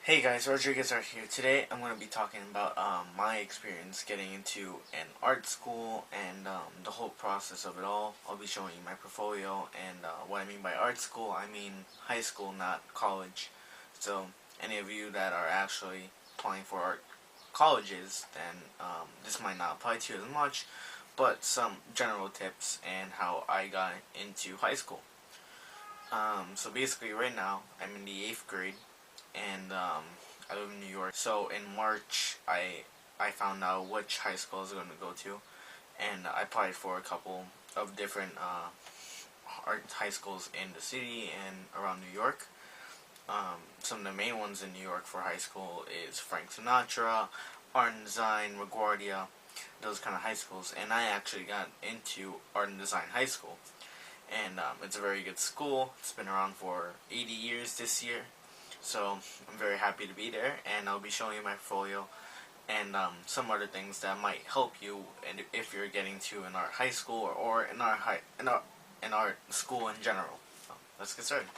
Hey guys, Rodriguez Art here. Today I'm going to be talking about my experience getting into an art school and the whole process of it all. I'll be showing you my portfolio and what I mean by art school, I mean high school, not college. So any of you that are actually applying for art colleges, then this might not apply to you as much, but some general tips and how I got into high school. So basically right now I'm in the 8th grade and I live in New York. So in March, I found out which high school I was going to go to, and I applied for a couple of different art high schools in the city and around New York. Some of the main ones in New York for high school is Frank Sinatra, Art and Design, LaGuardia, those kind of high schools. And I actually got into Art and Design High School, and it's a very good school. It's been around for 80 years this year. So I'm very happy to be there, and I'll be showing you my portfolio and some other things that might help you, and if you're getting to an art high school or an art school in general. So let's get started.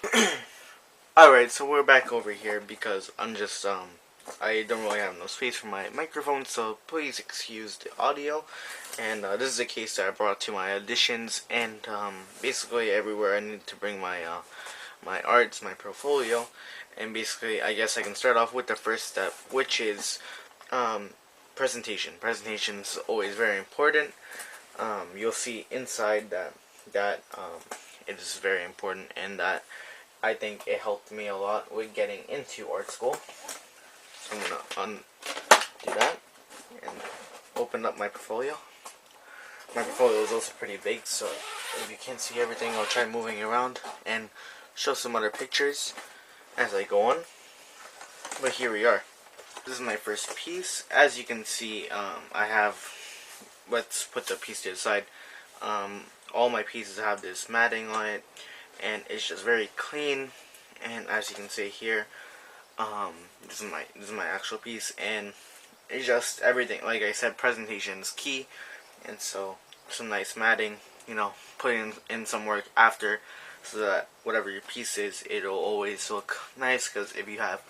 Alright, so we're back over here because I don't really have no space for my microphone, so please excuse the audio. And this is a case that I brought to my auditions, and basically everywhere I need to bring my my arts, my portfolio. And basically, I guess I can start off with the first step, which is presentation. Presentation is always very important. You'll see inside that it is very important, and that I think it helped me a lot with getting into art school. So I'm gonna undo that and open up my portfolio. My portfolio is also pretty big, so if you can't see everything, I'll try moving around and show some other pictures as I go on. But here we are. This is my first piece. As you can see, I have, let's put the piece to the side. All my pieces have this matting on it, and it's just very clean. And as you can see here, this is my actual piece, and it's just everything. Like I said, presentation is key, and so some nice matting. You know, putting in some work after, so that whatever your piece is, it'll always look nice. Because if you have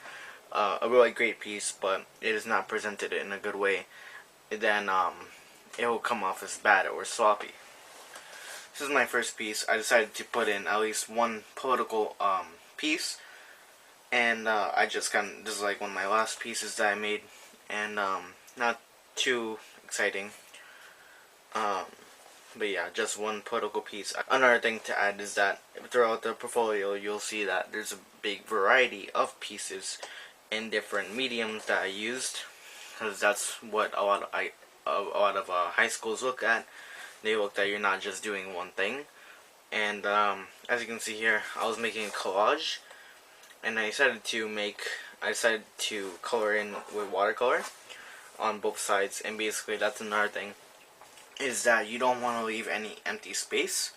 a really great piece, but it is not presented in a good way, then it will come off as bad or sloppy. This is my first piece. I decided to put in at least one political piece, and I just this is like one of my last pieces that I made, and not too exciting. But yeah, just one political piece. Another thing to add is that throughout the portfolio, you'll see that there's a big variety of pieces in different mediums that I used, because that's what a lot of high schools look at. They look that you're not just doing one thing. And as you can see here, I was making a collage, and I decided to color in with watercolor on both sides. And basically, that's another thing, is that you don't want to leave any empty space.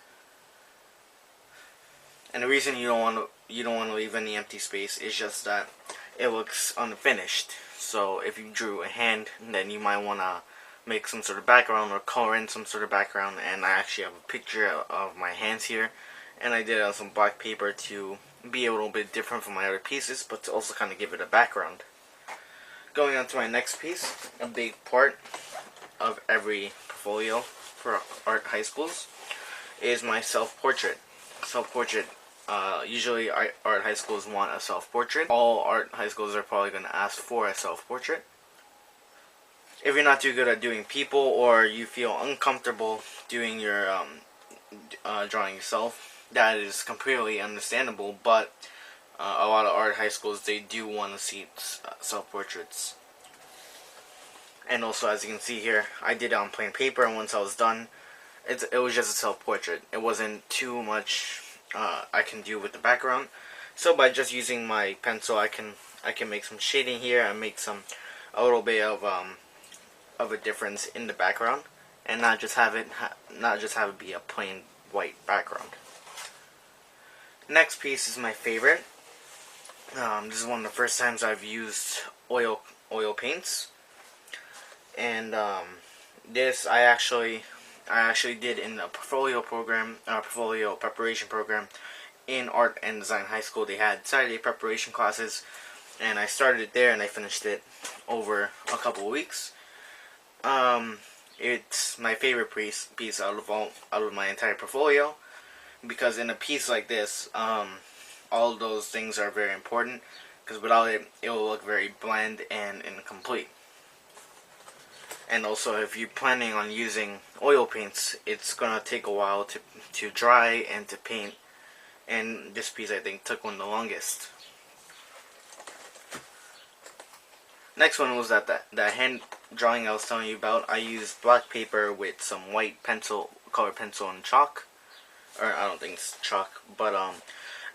And the reason you don't want to leave any empty space is just that it looks unfinished. So if you drew a hand, then you might want to make some sort of background or color in some sort of background. And I actually have a picture of my hands here, and I did it on some black paper to be a little bit different from my other pieces, but to also kind of give it a background. Going on to my next piece, a big part of every portfolio for art high schools is my self-portrait. Self-portrait. Usually art high schools want a self-portrait. All art high schools are probably going to ask for a self-portrait. If you're not too good at doing people, or you feel uncomfortable doing your drawing yourself, that is completely understandable. But a lot of art high schools, they do want to see self-portraits. And also, as you can see here, I did it on plain paper, and once I was done, it was just a self-portrait. It wasn't too much I can do with the background. So by just using my pencil, I can make some shading here and make a little bit of a difference in the background, and not just have it be a plain white background. Next piece is my favorite. This is one of the first times I've used oil paints. And this I actually did in a portfolio preparation program in Art and Design High School. They had Saturday preparation classes, and I started it there and I finished it over a couple of weeks. It's my favorite piece out of my entire portfolio, because in a piece like this, all of those things are very important, because without it, it will look very bland and incomplete. And also, if you're planning on using oil paints, it's gonna take a while to dry and to paint. And this piece, I think, took one the longest. Next one was that hand drawing I was telling you about. I used black paper with some white pencil, colored pencil, and chalk. Or I don't think it's chalk, but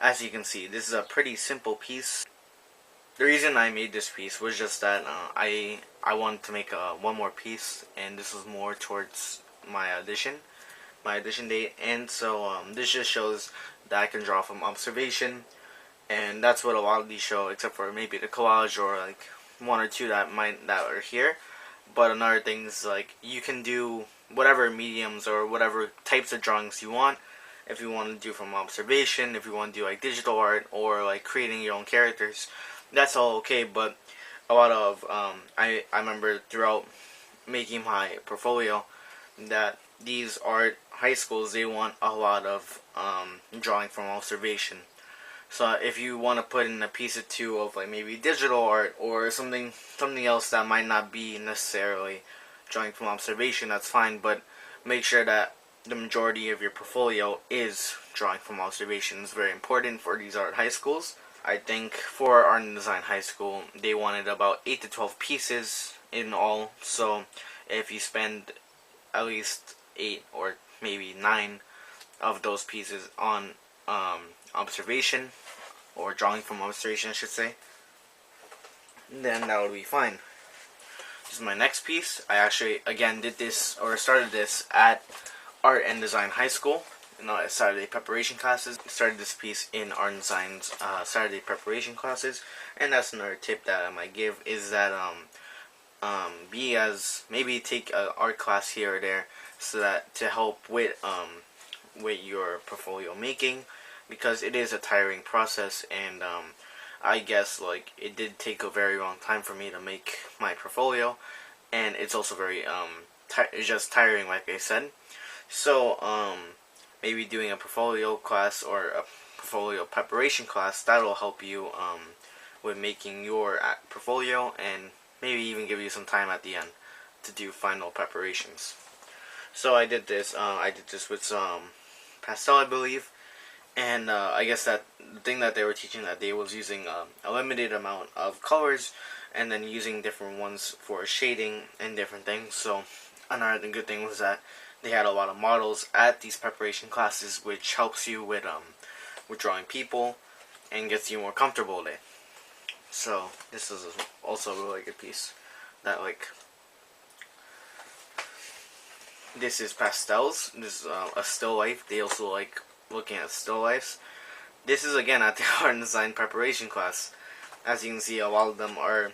as you can see, this is a pretty simple piece. The reason I made this piece was just that I wanted to make one more piece, and this was more towards my audition date, and so this just shows that I can draw from observation, and that's what a lot of these show, except for maybe the collage or like one or two that are here. But another thing is, like, you can do whatever mediums or whatever types of drawings you want. If you want to do from observation, if you want to do like digital art or like creating your own characters, that's all okay. But a lot of I remember throughout making my portfolio that these art high schools, they want a lot of drawing from observation. So if you want to put in a piece or two of like maybe digital art or something else that might not be necessarily drawing from observation, that's fine. But make sure that the majority of your portfolio is drawing from observation. It's very important for these art high schools. I think for art and design high school, they wanted about 8 to 12 pieces in all. So if you spend at least 8 or maybe 9 of those pieces on observation, or drawing from observation I should say, then that would be fine. This is my next piece. I actually again did this, or started this, at art and design high school, Saturday preparation classes. Started this piece in art and design's Saturday preparation classes. And that's another tip that I might give, is that maybe take an art class here or there, so that to help with your portfolio making, because it is a tiring process. And I guess like it did take a very long time for me to make my portfolio, and it's also very it's just tiring, like I said. So maybe doing a portfolio class or a portfolio preparation class, that'll help you with making your portfolio, and maybe even give you some time at the end to do final preparations. So I did this. I did this with some pastel, I believe, and I guess that the thing that they were teaching that day was using a limited amount of colors, and then using different ones for shading and different things. So another good thing was that they had a lot of models at these preparation classes, which helps you with drawing people and gets you more comfortable with it. So this is also a really good piece. This is pastels. This is a still life. They also like looking at still lifes. This is again at the art and design preparation class. As you can see, a lot of them are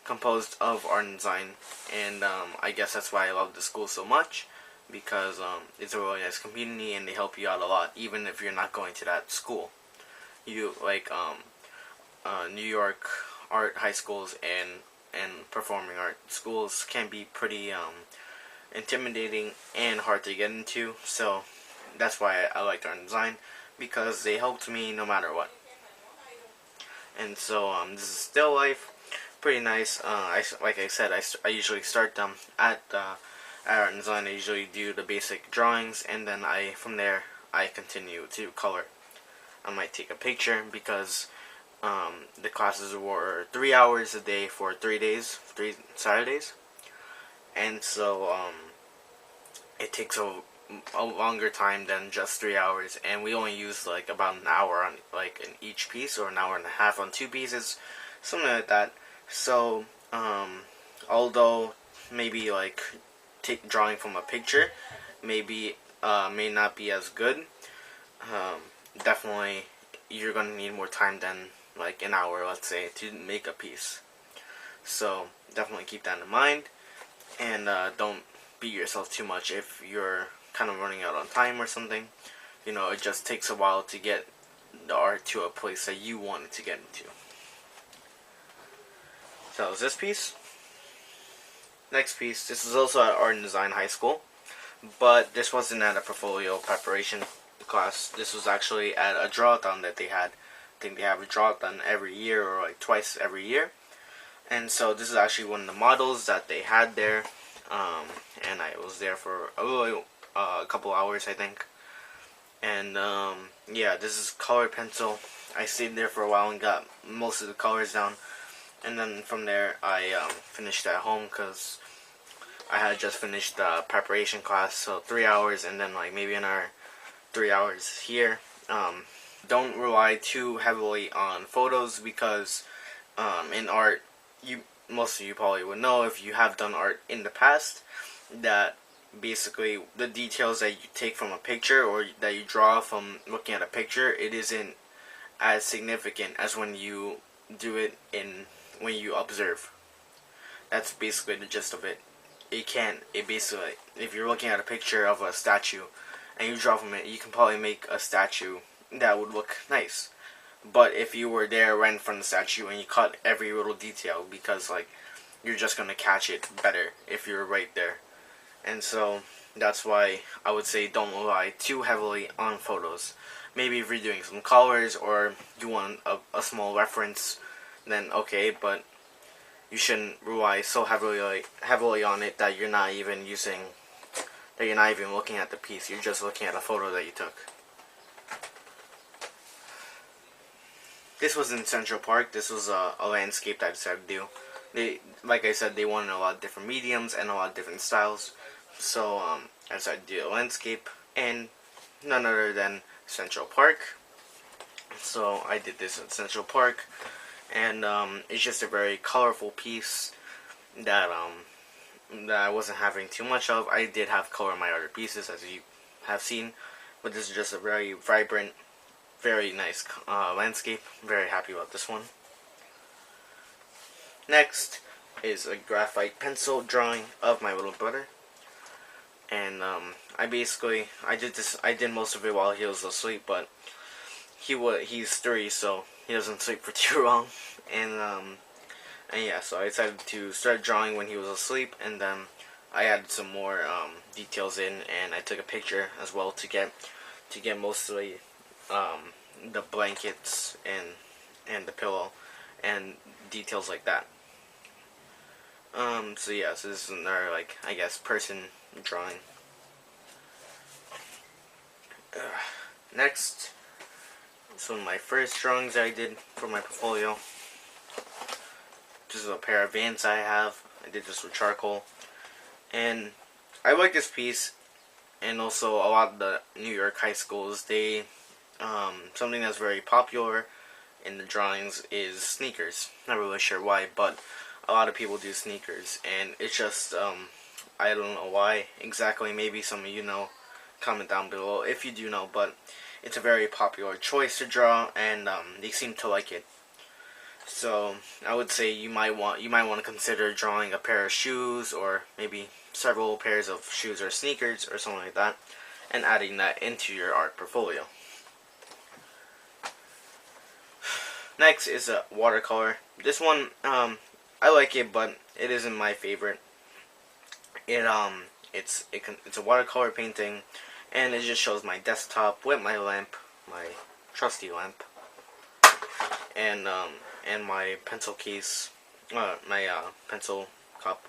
composed of art and design, and I guess that's why I love the school so much, because it's a really nice community and they help you out a lot, even if you're not going to that school. You like New York art high schools and performing art schools can be pretty intimidating and hard to get into. So that's why I liked art and design, because they helped me no matter what. And so this is still life, pretty nice. Like I said, I usually start them at art and design. I usually do the basic drawings, and then from there I continue to color. I might take a picture, because the classes were 3 hours a day for 3 days, 3 Saturdays, and so it takes a longer time than just 3 hours, and we only use like about an hour on like in each piece, or an hour and a half on 2 pieces, something like that. So although maybe like drawing from a picture maybe may not be as good, definitely you're gonna need more time than like an hour, let's say, to make a piece. So definitely keep that in mind, and don't beat yourself too much if you're kind of running out on time or something. It just takes a while to get the art to a place that you want it to get into. that was this piece. Next piece, this is also at Art and Design High School, but this wasn't at a portfolio preparation class. This was actually at a drawathon that they had. I think they have a drawathon every year, or like twice every year. And so this is actually one of the models that they had there. And I was there for a couple hours, I think. And yeah, this is colored pencil. I stayed there for a while and got most of the colors down. And then from there, I finished at home because I had just finished the preparation class, so 3 hours, and then like maybe another 3 hours here. Don't rely too heavily on photos because in art, most of you probably would know if you have done art in the past that basically the details that you take from a picture or that you draw from looking at a picture, it isn't as significant as when you do it when you observe. That's basically the gist of it. It basically, if you're looking at a picture of a statue and you draw from it, you can probably make a statue that would look nice. But if you were there right in front of the statue and you caught every little detail, because like you're just gonna catch it better if you're right there. And so that's why I would say don't rely too heavily on photos. Maybe if you're doing some colors or you want a small reference, then okay, but you shouldn't rely so heavily on it that you're not even looking at the piece. You're just looking at a photo that you took. This was in Central Park. This was a landscape that I decided to do. Like I said, they wanted a lot of different mediums and a lot of different styles. So I decided to do a landscape, and none other than Central Park. So I did this at Central Park, and it's just a very colorful piece that I wasn't having too much of. I did have color in my other pieces, as you have seen, but this is just a very vibrant, very nice landscape. I'm very happy about this one. Next is a graphite pencil drawing of my little brother. And I did most of it while he was asleep, but he's 3, so he doesn't sleep for too long. And yeah, so I decided to start drawing when he was asleep, and then I added some more details in, and I took a picture as well to get mostly the blankets and the pillow and details like that. So yeah, so this is another, like, I guess, person drawing. Next, this is one of my first drawings I did for my portfolio. This is a pair of Vans I have. I did this with charcoal. And I like this piece, and also a lot of the New York high schools, they, something that's very popular in the drawings is sneakers. Not really sure why, but a lot of people do sneakers, and it's just, I don't know why exactly. Maybe some of you know. Comment down below if you do know, but it's a very popular choice to draw, and they seem to like it. So I would say you might want to consider drawing a pair of shoes, or maybe several pairs of shoes or sneakers or something like that, and adding that into your art portfolio. Next is a watercolor. This one, I like it, but it isn't my favorite. It's a watercolor painting, and it just shows my desktop with my lamp, my trusty lamp, and my pencil case, my pencil cup,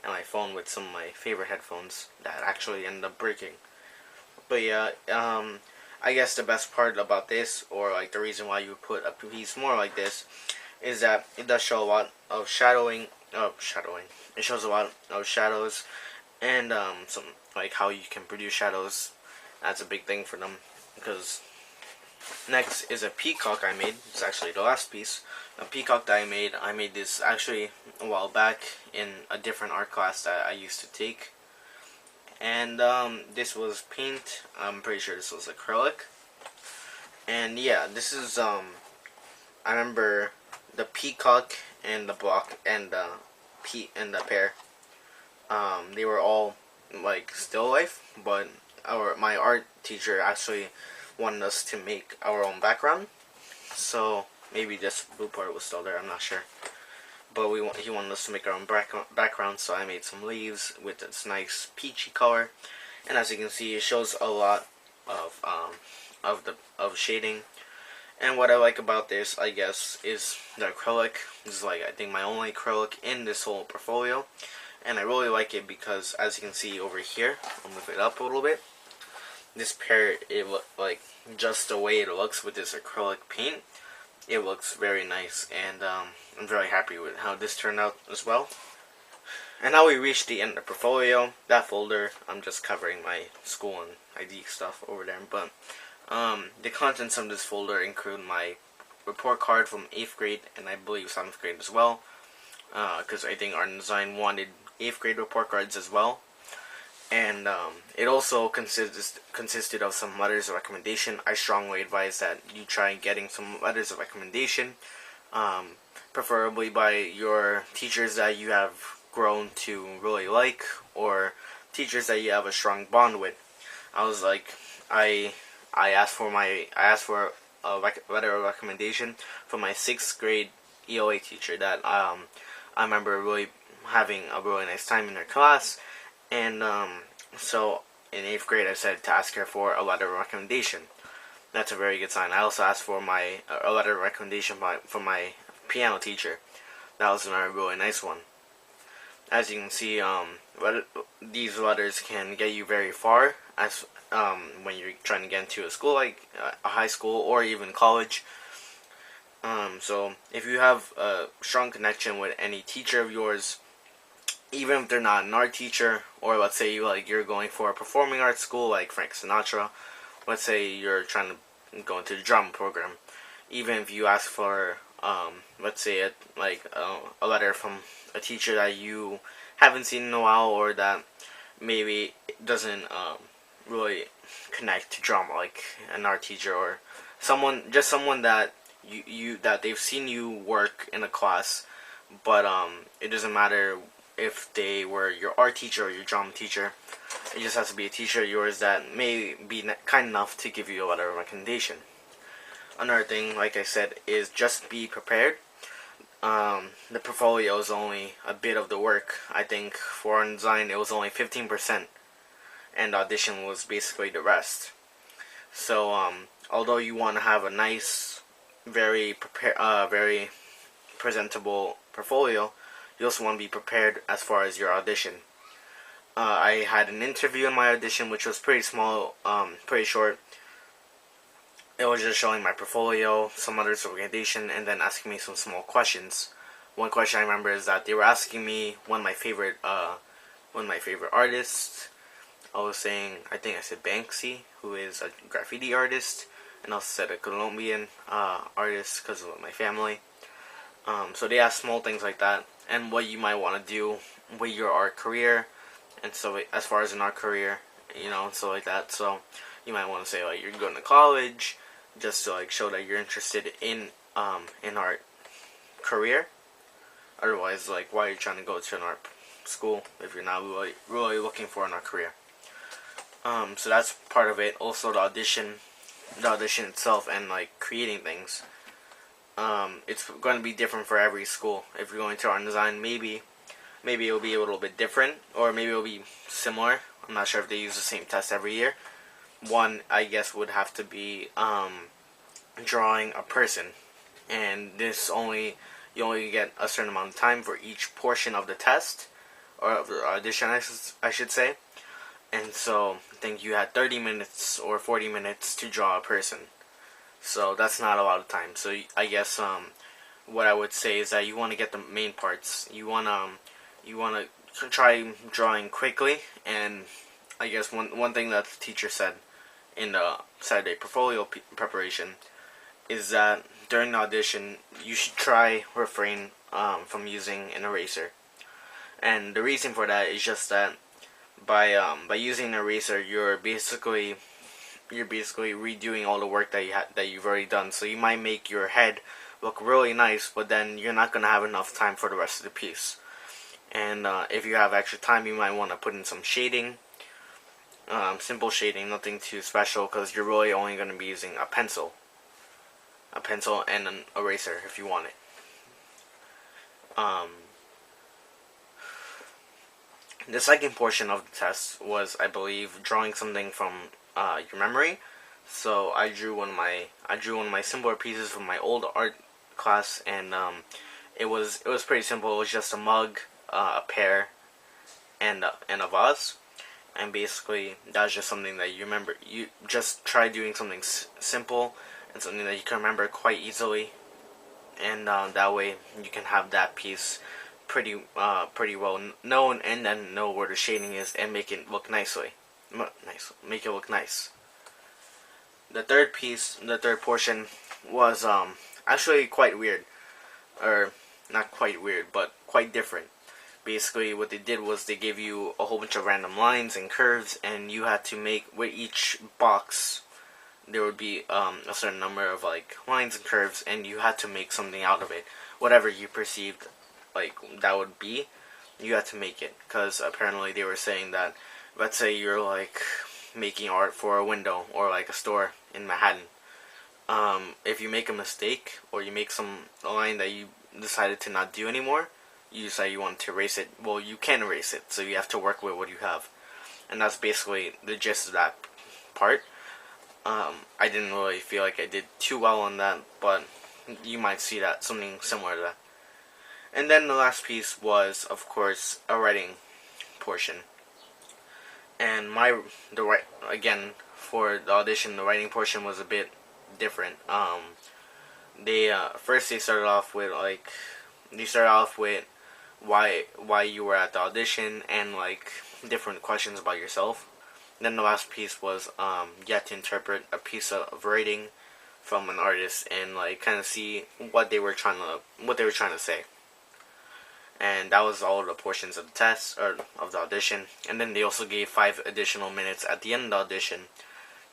and my phone with some of my favorite headphones that actually ended up breaking. But yeah, I guess the best part about this, or like the reason why you would put a piece more like this, is that it does show a lot of shadowing. It shows a lot of shadows, and some, like, how you can produce shadows. That's a big thing for them. Because next is a peacock I made. It's actually the last piece. A peacock that I made this actually a while back in a different art class that I used to take. And this was paint. I'm pretty sure this was acrylic. And yeah, this is I remember the peacock and the block and the pear. They were all like still life, but my art teacher actually wanted us to make our own background. So maybe this blue part was still there, I'm not sure. but he wanted us to make our own background, so I made some leaves with this nice peachy color. And as you can see, it shows a lot of shading. And what I like about this, I guess, is the acrylic. This is like, I think, my only acrylic in this whole portfolio. And I really like it because, as you can see over here, I'll move it up a little bit. This pair, it look like, just the way it looks with this acrylic paint, it looks very nice, and I'm very happy with how this turned out as well. And now we reached the end of the portfolio. That folder, I'm just covering my school and ID stuff over there, but the contents of this folder include my report card from 8th grade and I believe 7th grade as well, because I think Art and Design wanted 8th grade report cards as well. And it also consisted of some letters of recommendation. I strongly advise that you try getting some letters of recommendation, preferably by your teachers that you have grown to really like, or teachers that you have a strong bond with. I asked for a letter of recommendation from my 6th grade EOA teacher that I remember really having a really nice time in her class. And so in 8th grade I decided to ask her for a letter of recommendation. That's a very good sign. I also asked for a letter of recommendation from my piano teacher. That was another really nice one. As you can see, these letters can get you very far as when you're trying to get into a school like a high school or even college. So if you have a strong connection with any teacher of yours, even if they're not an art teacher, or let's say you're going for a performing arts school like Frank Sinatra, let's say you're trying to go into the drama program, even if you ask for let's say a letter from a teacher that you haven't seen in a while, or that maybe doesn't really connect to drama, like an art teacher or someone that that they've seen you work in a class, but it doesn't matter if they were your art teacher or your drama teacher. It just has to be a teacher of yours that may be kind enough to give you a letter of recommendation. Another thing, like I said, is just be prepared. The portfolio is only a bit of the work. I think for Art and Design it was only 15%, and audition was basically the rest. So although you want to have a nice, very presentable portfolio, you also want to be prepared as far as your audition. I had an interview in my audition, which was pretty small, pretty short. It was just showing my portfolio, some other recommendation, and then asking me some small questions. One question I remember is that they were asking me one of my favorite artists. I think I said Banksy, who is a graffiti artist, and also said a Colombian artist because of my family. So they ask small things like that, and what you might want to do with your art career, and so as far as an art career, and so like that. So you might want to say you're going to college, just to show that you're interested in art career. Otherwise, why are you trying to go to an art school if you're not really looking for an art career? So that's part of it. Also the audition itself, and creating things. It's going to be different for every school. If you're going to Art and Design, maybe it'll be a little bit different, or maybe it'll be similar. I'm not sure if they use the same test every year. One, I guess, would have to be drawing a person, and you only get a certain amount of time for each portion of the test, or of the audition, I should say. And so I think you had 30 minutes or 40 minutes to draw a person. So that's not a lot of time. So I guess what I would say is that you want to get the main parts. You want to try drawing quickly. And I guess one thing that the teacher said in the Saturday portfolio preparation is that during the audition you should try refrain from using an eraser. And the reason for that is just that by using an eraser, you're basically redoing all the work that you've already done. So you might make your head look really nice, but then you're not gonna have enough time for the rest of the piece. And if you have extra time, you might want to put in some shading, simple shading, nothing too special, because you're really only going to be using a pencil and an eraser if you want it. The second portion of the test was, I believe, drawing something from your memory. So I drew one of my simpler pieces from my old art class, and it was pretty simple. It was just a mug, a pear, and a vase. And basically, that's just something that you remember. You just try doing something simple and something that you can remember quite easily, and that way you can have that piece pretty well known, and then know where the shading is and make it look nicely. Make it look nice. The third portion was actually quite weird, or not quite weird, but quite different. Basically, what they did was they gave you a whole bunch of random lines and curves, and you had to make, with each box there would be a certain number of like lines and curves, and you had to make something out of it. Whatever you perceived like that would be, you had to make it. Because apparently they were saying that, let's say you're like making art for a window or like a store in Manhattan. If you make a mistake or you make a line that you decided to not do anymore, you decide you want to erase it. Well, you can erase it, so you have to work with what you have, and that's basically the gist of that part. I didn't really feel like I did too well on that, but you might see that something similar to that. And then the last piece was, of course, a writing portion. And again, for the audition, the writing portion was a bit different. They started off with why you were at the audition, and like different questions about yourself. Then the last piece was you had to interpret a piece of writing from an artist and like kind of see what they were trying to say. And that was all the portions of the test, or of the audition. And then they also gave 5 additional minutes at the end of the audition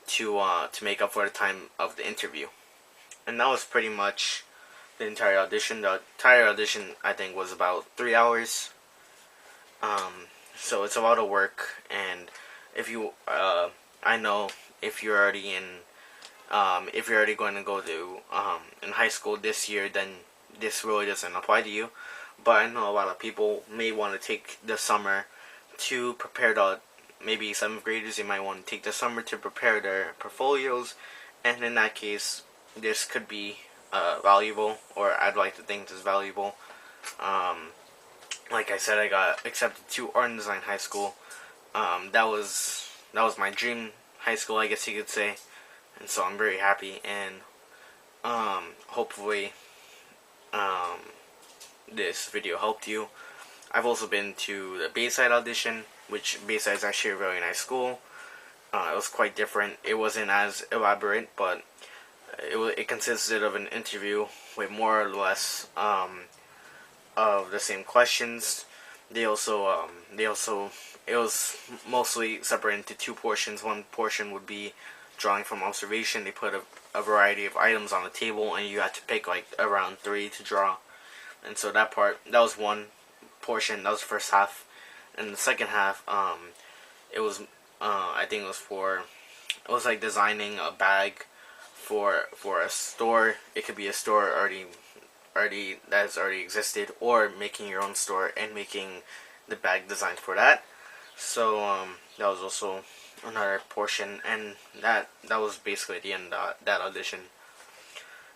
to make up for the time of the interview. And that was pretty much the entire audition. The entire audition, I think, was about 3 hours. So it's a lot of work, and if you, I know if you're already going to go to in high school this year, then this really doesn't apply to you. But I know a lot of people may want to take the summer to prepare maybe 7th graders, they might want to take the summer to prepare their portfolios, and in that case, this could be valuable, or I'd like to think this is valuable. Like I said, I got accepted to art and design high school. That was my dream high school, I guess you could say, and so I'm very happy. And hopefully this video helped you. I've also been to the Bayside audition, which Bayside is actually a really nice school. It was quite different. It wasn't as elaborate, but it consisted of an interview with more or less of the same questions. It was mostly separated into 2 portions. One portion would be drawing from observation. They put a variety of items on the table, and you had to pick like around 3 to draw. And so that was one portion. That was the first half. And the second half, it was I think it was like designing a bag for a store. It could be a store that has already existed, or making your own store and making the bag design for that. So that was also another portion, and that was basically the end of that audition.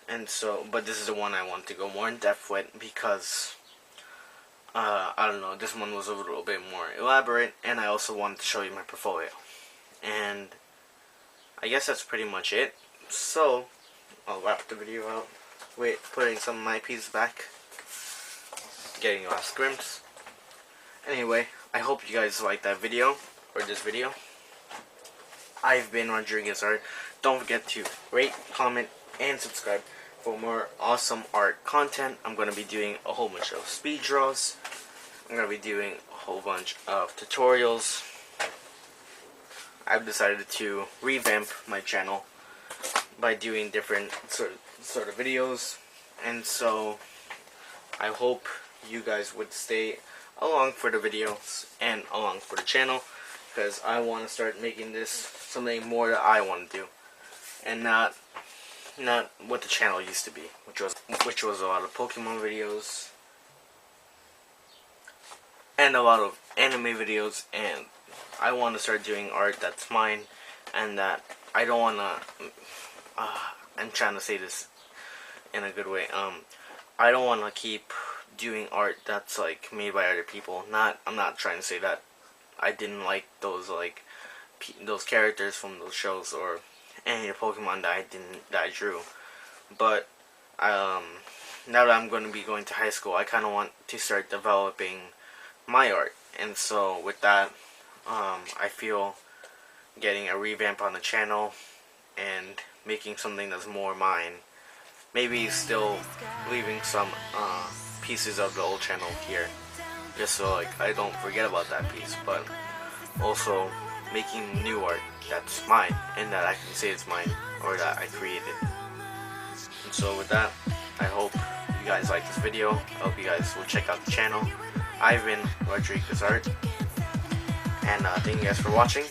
And so, but this is the one I want to go more in depth with, because I don't know, this one was a little bit more elaborate, and I also wanted to show you my portfolio. And I guess that's pretty much it. So I'll wrap the video out with putting some of my pieces back, getting a last glimpse. Anyway, I hope you guys liked that video, or this video. I've been Rodriguez Art. Don't forget to rate, comment, and subscribe for more awesome art content. I'm going to be doing a whole bunch of speed draws. I'm going to be doing a whole bunch of tutorials. I've decided to revamp my channel by doing different sort of videos, and so I hope you guys would stay along for the videos and along for the channel, because I want to start making this something more that I want to do, and not what the channel used to be, which was a lot of Pokemon videos and a lot of anime videos, and I want to start doing art that's mine, and that I don't want to, I'm trying to say this in a good way, I don't want to keep doing art that's like made by other people. I'm not trying to say that I didn't like those those characters from those shows or any Pokemon that I drew, but now that I'm going to be going to high school, I kind of want to start developing my art, and so with that, I feel getting a revamp on the channel and making something that's more mine. Maybe still leaving some pieces of the old channel here, just so like I don't forget about that piece, but also making new art that's mine and that I can say it's mine or that I created. And so with that, I hope you guys like this video. I hope you guys will check out the channel, Ivan Rodriguez Art. And thank you guys for watching,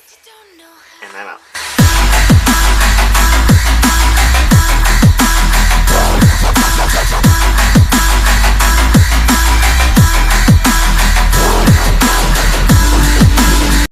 and I'm out.